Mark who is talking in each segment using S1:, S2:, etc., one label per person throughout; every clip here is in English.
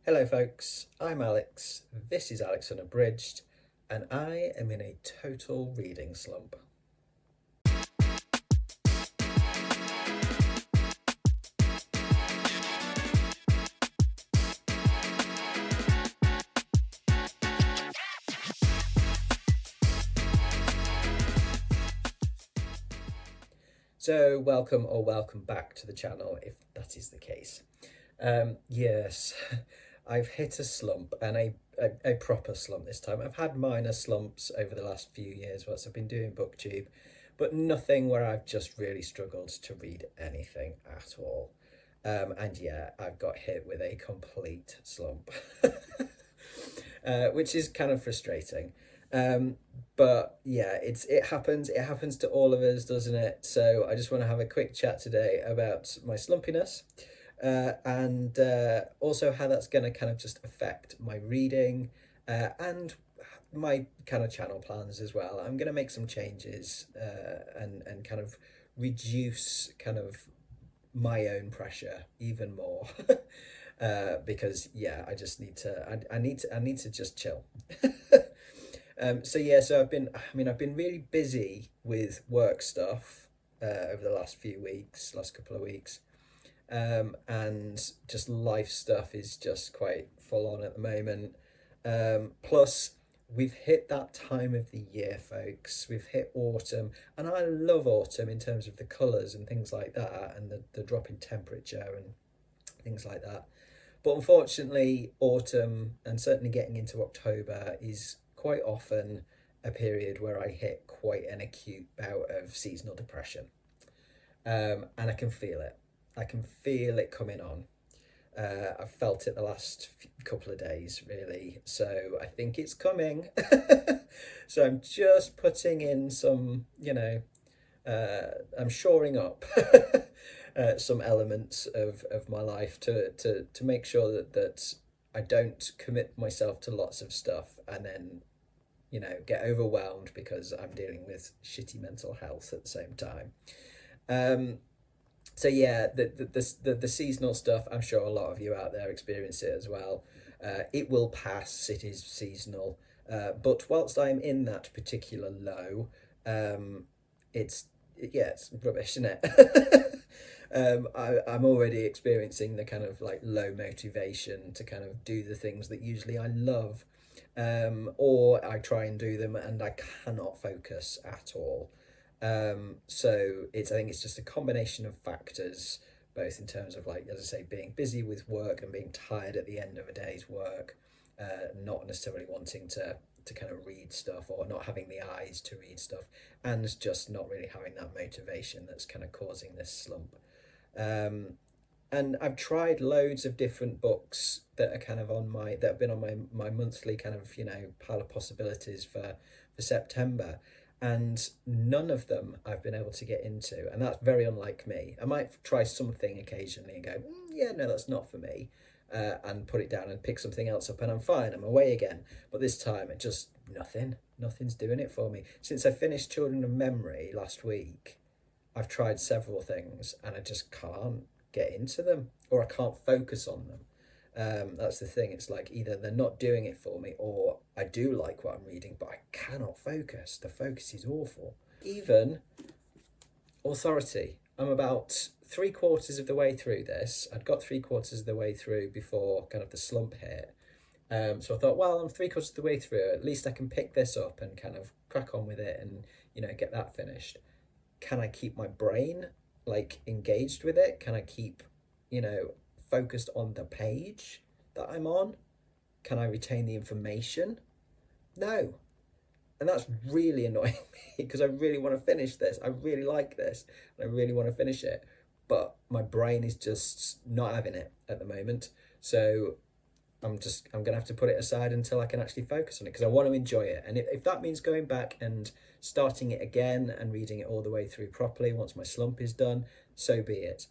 S1: Hello folks, I'm Alex, this is Alex Unabridged, and I am in a total reading slump. So welcome back to the channel if that is the case. Yes, I've hit a slump and a proper slump this time. I've had minor slumps over the last few years whilst I've been doing BookTube, but nothing where I've just really struggled to read anything at all. And yeah, I've got hit with a complete slump, which is kind of frustrating. But yeah, it happens to all of us, doesn't it? So I just want to have a quick chat today about my slumpiness, and also how that's going to kind of just affect my reading, and my kind of channel plans as well. I'm going to make some changes, and kind of reduce kind of my own pressure even more. Because yeah, I just need to I need to just chill. So I've been really busy with work stuff over the last couple of weeks, and just life stuff is just quite full on at the moment. Plus, we've hit that time of the year, folks. We've hit autumn, and I love autumn in terms of the colours and things like that, and the drop in temperature and things like that. But unfortunately, autumn and certainly getting into October is quite often a period where I hit quite an acute bout of seasonal depression. And I can feel it. I can feel it coming on. I've felt it the last couple of days, really. So I think it's coming. So I'm just putting in some, I'm shoring up some elements of my life to make sure that I don't commit myself to lots of stuff and then, get overwhelmed because I'm dealing with shitty mental health at the same time. So yeah, the seasonal stuff, I'm sure a lot of you out there experience it as well. It will pass, it is seasonal. But whilst I'm in that particular low, it's it's rubbish, isn't it? I'm already experiencing the kind of like low motivation to kind of do the things that usually I love, or I try and do them and I cannot focus at all. So I think it's just a combination of factors, both in terms of, like, as I say, being busy with work and being tired at the end of a day's work, not necessarily wanting to kind of read stuff or not having the eyes to read stuff, and just not really having that motivation that's kind of causing this slump. And I've tried loads of different books that are kind of that have been on my monthly kind of, pile of possibilities for September, and none of them I've been able to get into, and that's very unlike me. I might try something occasionally and go, yeah, no, that's not for me, and put it down and pick something else up, and I'm fine, I'm away again. But this time, it just nothing's doing it for me. Since I finished Children of Memory last week, I've tried several things, and I just can't get into them, or I can't focus on them. That's the thing. It's like either they're not doing it for me, or I do like what I'm reading, but I cannot focus. The focus is awful. Even Authority. I'm about 3/4 of the way through this. I'd got 3/4 of the way through before kind of the slump hit. So I thought, well, I'm 3/4 of the way through. At least I can pick this up and kind of crack on with it and, get that finished. Can I keep my brain like engaged with it? Can I keep, focused on the page that I'm on? Can I retain the information? No. And that's really annoying me because I really want to finish this. I really like this and I really want to finish it. But my brain is just not having it at the moment. So I'm going to have to put it aside until I can actually focus on it because I want to enjoy it. And if that means going back and starting it again and reading it all the way through properly once my slump is done, so be it.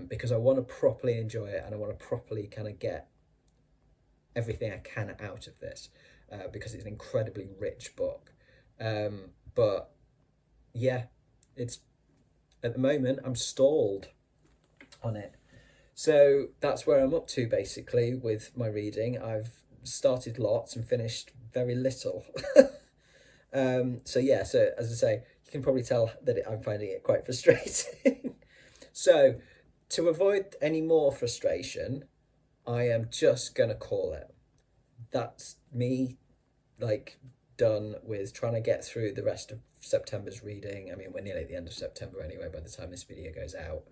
S1: Because I want to properly enjoy it and I want to properly kind of get everything I can out of this, because it's an incredibly rich book. But yeah, it's at the moment I'm stalled on it. So that's where I'm up to basically with my reading. I've started lots and finished very little. So yeah, so as I say, you can probably tell that I'm finding it quite frustrating. So to avoid any more frustration, I am just gonna call it. That's me, like, done with trying to get through the rest of September's reading. I mean, we're nearly at the end of September anyway by the time this video goes out.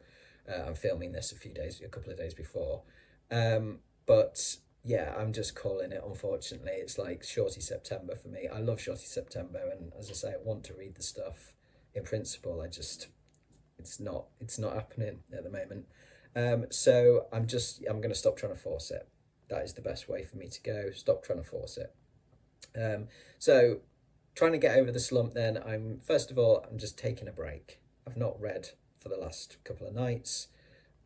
S1: I'm filming this a couple of days before. But yeah, I'm just calling it, unfortunately. It's like Shorty September for me. I love Shorty September, and as I say, I want to read the stuff in principle. It's not happening at the moment. So I'm going to stop trying to force it. That is the best way for me to go. Stop trying to force it. So trying to get over the slump then, I'm just taking a break. I've not read for the last couple of nights.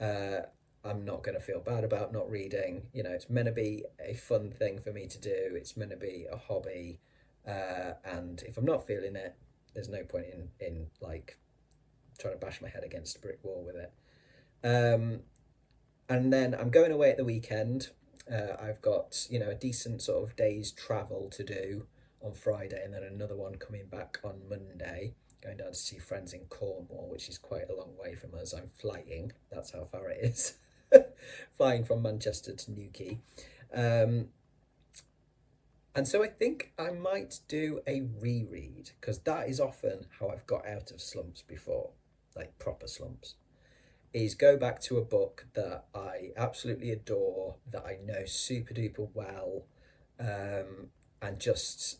S1: I'm not going to feel bad about not reading. It's meant to be a fun thing for me to do. It's meant to be a hobby. And if I'm not feeling it, there's no point in like trying to bash my head against a brick wall with it. And then I'm going away at the weekend. I've got, a decent sort of day's travel to do on Friday, and then another one coming back on Monday, going down to see friends in Cornwall, which is quite a long way from us. I'm flying, that's how far it is. Flying from Manchester to Newquay. And so I think I might do a reread, because that is often how I've got out of slumps before, like proper slumps, is go back to a book that I absolutely adore, that I know super duper well, and just,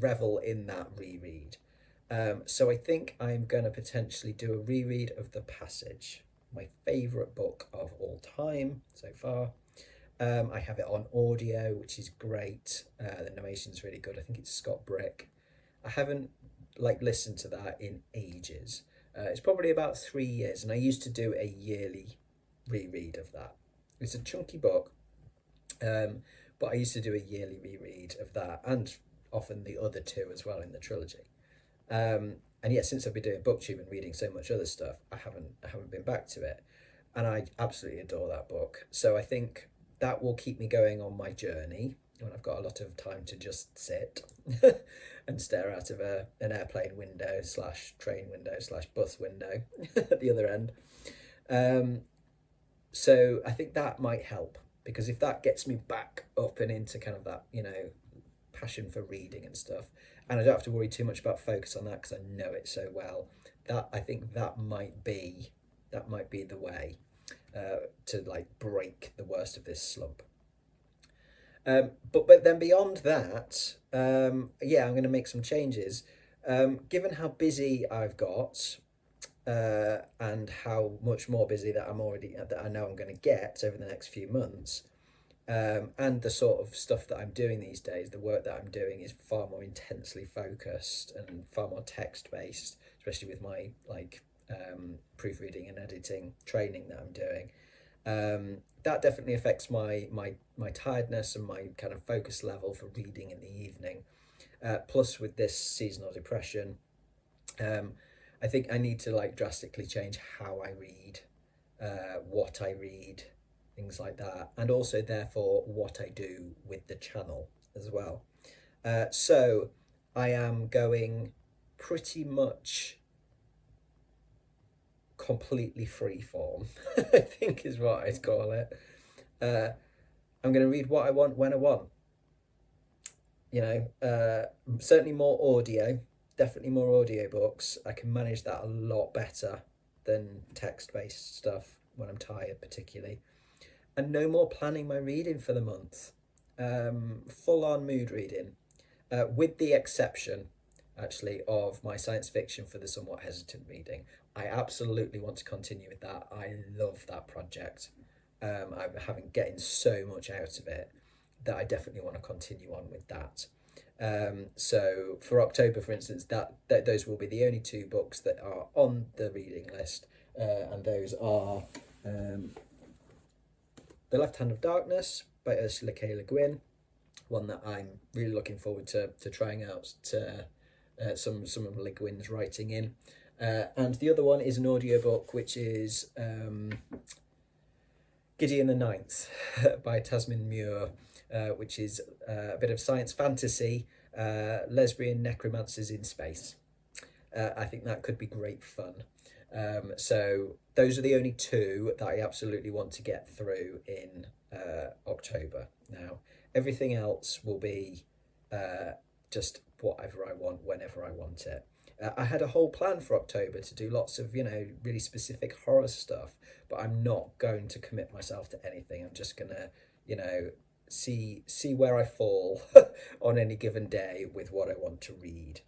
S1: revel in that reread. So I think I'm going to potentially do a reread of The Passage, my favourite book of all time so far. I have it on audio, which is great. The narration's really good. I think it's Scott Brick. I haven't listened to that in ages. It's probably about 3 years, and I used to do a yearly reread of that. It's a chunky book, but I used to do a yearly reread of that, and often the other two as well in the trilogy. And yet, since I've been doing booktube and reading so much other stuff, I haven't been back to it, and I absolutely adore that book. So I think that will keep me going on my journey when I've got a lot of time to just sit and stare out of an airplane window / train window / bus window at the other end. So I think that might help, because if that gets me back up and into kind of that, passion for reading and stuff, and I don't have to worry too much about focus on that because I know it so well, I think that might be the way to break the worst of this slump. But then beyond that, I'm going to make some changes. Given how busy I've got, and how much more busy that I know I'm going to get over the next few months, and the sort of stuff that I'm doing these days, the work that I'm doing is far more intensely focused and far more text based, especially with my proofreading and editing training that I'm doing. That definitely affects my tiredness and my kind of focus level for reading in the evening. Plus, with this seasonal depression, I think I need to drastically change how I read, what I read, things like that, and also therefore what I do with the channel as well. So I am going pretty much completely free form, I think is what I'd call it. I'm going to read what I want when I want. Certainly more audio, definitely more audiobooks. I can manage that a lot better than text-based stuff when I'm tired, particularly. And no more planning my reading for the month. Full-on mood reading, with the exception, actually, of my science fiction for the somewhat hesitant reading. I absolutely want to continue with that. I love that project. I'm getting so much out of it that I definitely want to continue on with that. So for October, for instance, that those will be the only two books that are on the reading list, and those are The Left Hand of Darkness by Ursula K. Le Guin, one that I'm really looking forward to trying out some of Le Guin's writing in. And the other one is an audiobook, which is Gideon the Ninth by Tasmin Muir, which is a bit of science fantasy, lesbian necromancers in space. I think that could be great fun. So those are the only two that I absolutely want to get through in October. Now, everything else will be just whatever I want, whenever I want it. I had a whole plan for October to do lots of, really specific horror stuff, but I'm not going to commit myself to anything. I'm just gonna, see where I fall on any given day with what I want to read.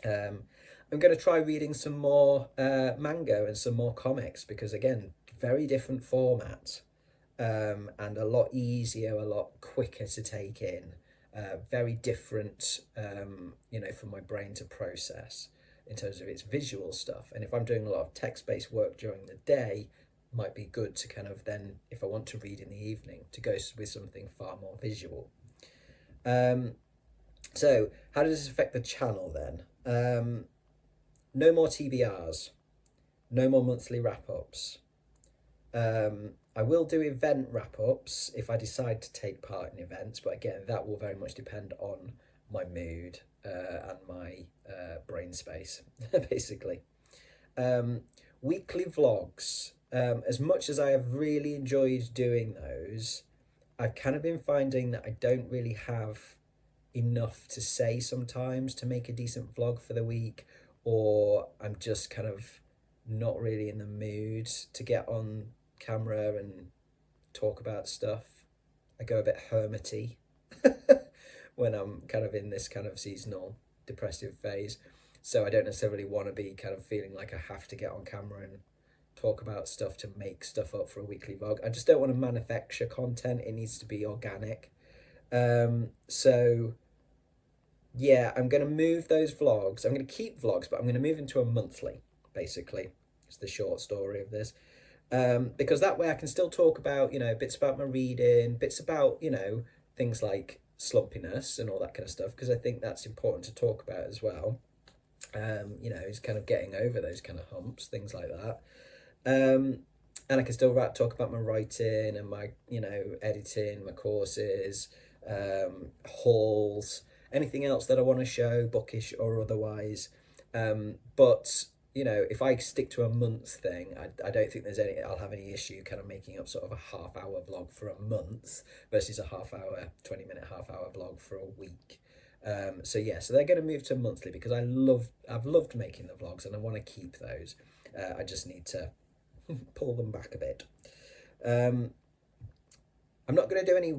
S1: I'm going to try reading some more manga and some more comics because, again, very different format, and a lot easier, a lot quicker to take in. Very different, for my brain to process in terms of its visual stuff. And if I'm doing a lot of text-based work during the day, might be good to kind of then, if I want to read in the evening, to go with something far more visual. So how does this affect the channel then? No more TBRs, no more monthly wrap-ups. I will do event wrap-ups if I decide to take part in events, but again, that will very much depend on my mood and my brain space, basically. Weekly vlogs. As much as I have really enjoyed doing those, I've kind of been finding that I don't really have enough to say sometimes to make a decent vlog for the week, or I'm just kind of not really in the mood to get on camera and talk about stuff. I go a bit hermity when I'm kind of in this kind of seasonal depressive phase. So I don't necessarily want to be kind of feeling like I have to get on camera and talk about stuff to make stuff up for a weekly vlog. I just don't want to manufacture content. It needs to be organic. So yeah, I'm going to move those vlogs. I'm going to keep vlogs, but I'm going to move into a monthly, basically. It's the short story of this. Because that way I can still talk about, bits about my reading, bits about, things like slumpiness and all that kind of stuff, because I think that's important to talk about as well. Is kind of getting over those kind of humps, things like that. And I can still talk about my writing and my, editing, my courses, hauls, anything else that I want to show, bookish or otherwise. But if I stick to a month thing, I don't think I'll have any issue kind of making up sort of a half-hour vlog for a month versus a 20-minute half-hour vlog for a week. So they're going to move to monthly because I've loved making the vlogs and I want to keep those. I just need to pull them back a bit. I'm not going to do any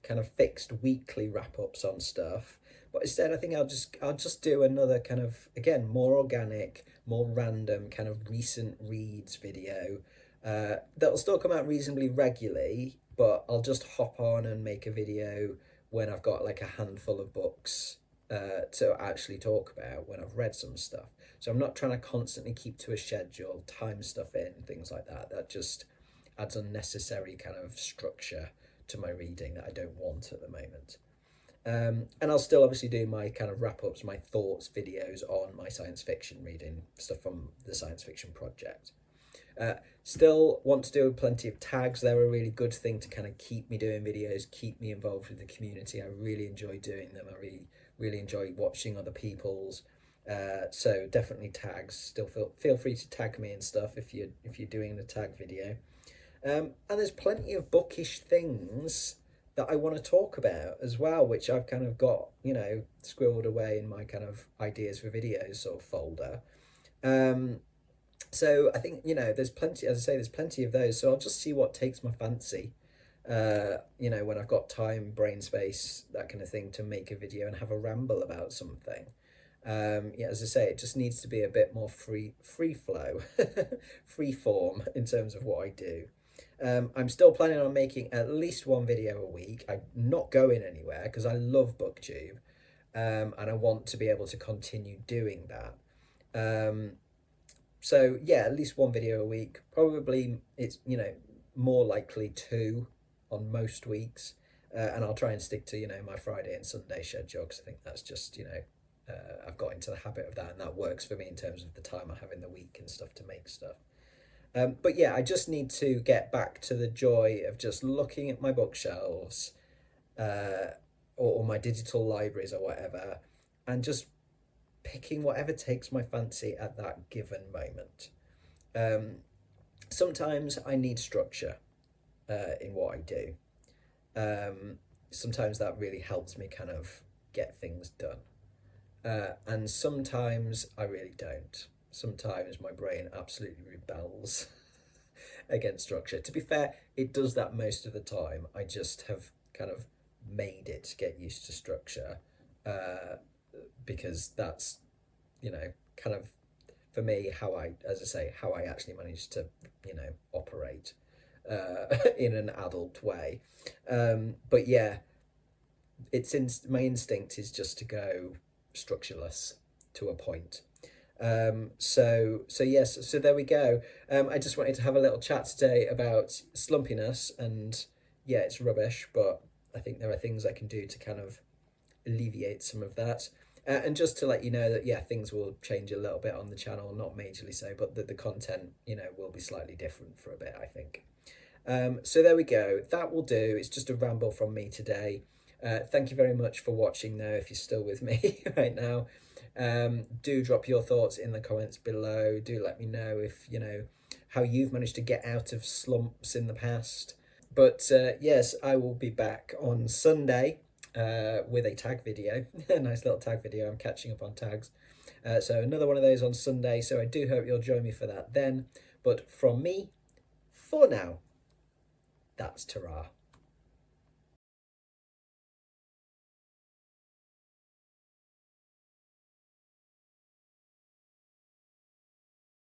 S1: kind of fixed weekly wrap-ups on stuff, but instead I think I'll just do another kind of, again, more organic, more random kind of recent reads video that'll still come out reasonably regularly, but I'll just hop on and make a video when I've got like a handful of books to actually talk about, when I've read some stuff. So I'm not trying to constantly keep to a schedule, time stuff in, things like that. That just adds unnecessary kind of structure to my reading that I don't want at the moment. And I'll still obviously do my kind of wrap-ups, my thoughts videos on my science fiction reading, stuff from the science fiction project. Still want to do plenty of tags. They're a really good thing to kind of keep me doing videos, keep me involved with the community. I really enjoy doing them. I really enjoy watching other people's. So definitely tags. Still feel free to tag me and stuff if you're doing a tag video. And there's plenty of bookish things that I want to talk about as well, which I've kind of got, scribbled away in my kind of ideas for videos sort of folder. So I think, there's plenty, as I say, there's plenty of those. So I'll just see what takes my fancy, when I've got time, brain space, that kind of thing, to make a video and have a ramble about something. As I say, it just needs to be a bit more free flow, free form in terms of what I do. I'm still planning on making at least one video a week. I'm not going anywhere because I love BookTube, and I want to be able to continue doing that. So yeah, at least one video a week. Probably it's, more likely two on most weeks. And I'll try and stick to, my Friday and Sunday schedule because I think that's just, I've got into the habit of that and that works for me in terms of the time I have in the week and stuff to make stuff. But yeah, I just need to get back to the joy of just looking at my bookshelves, uh, or my digital libraries or whatever, and just picking whatever takes my fancy at that given moment. Um, Sometimes I need structure in what I do. Um, Sometimes that really helps me kind of get things done. And sometimes I really don't. Sometimes my brain absolutely rebels against structure. To be fair, it does that most of the time. I just have kind of made it get used to structure, uh, because that's, kind of for me how I, as I say, how I actually manage to, operate in an adult way. But yeah, my instinct is just to go structureless to a point. So yes, so there we go. I just wanted to have a little chat today about slumpiness, and yeah, it's rubbish, but I think there are things I can do to kind of alleviate some of that. And just to let you know that yeah, things will change a little bit on the channel, not majorly so, but the content, will be slightly different for a bit, I think. So there we go. That will do. It's just a ramble from me today. Thank you very much for watching though, if you're still with me right now. Do drop your thoughts in the comments below. Do let me know if, how you've managed to get out of slumps in the past. But yes, I will be back on Sunday with a tag video. A nice little tag video. I'm catching up on tags. So another one of those on Sunday. So I do hope you'll join me for that then. But from me, for now, that's ta-ra.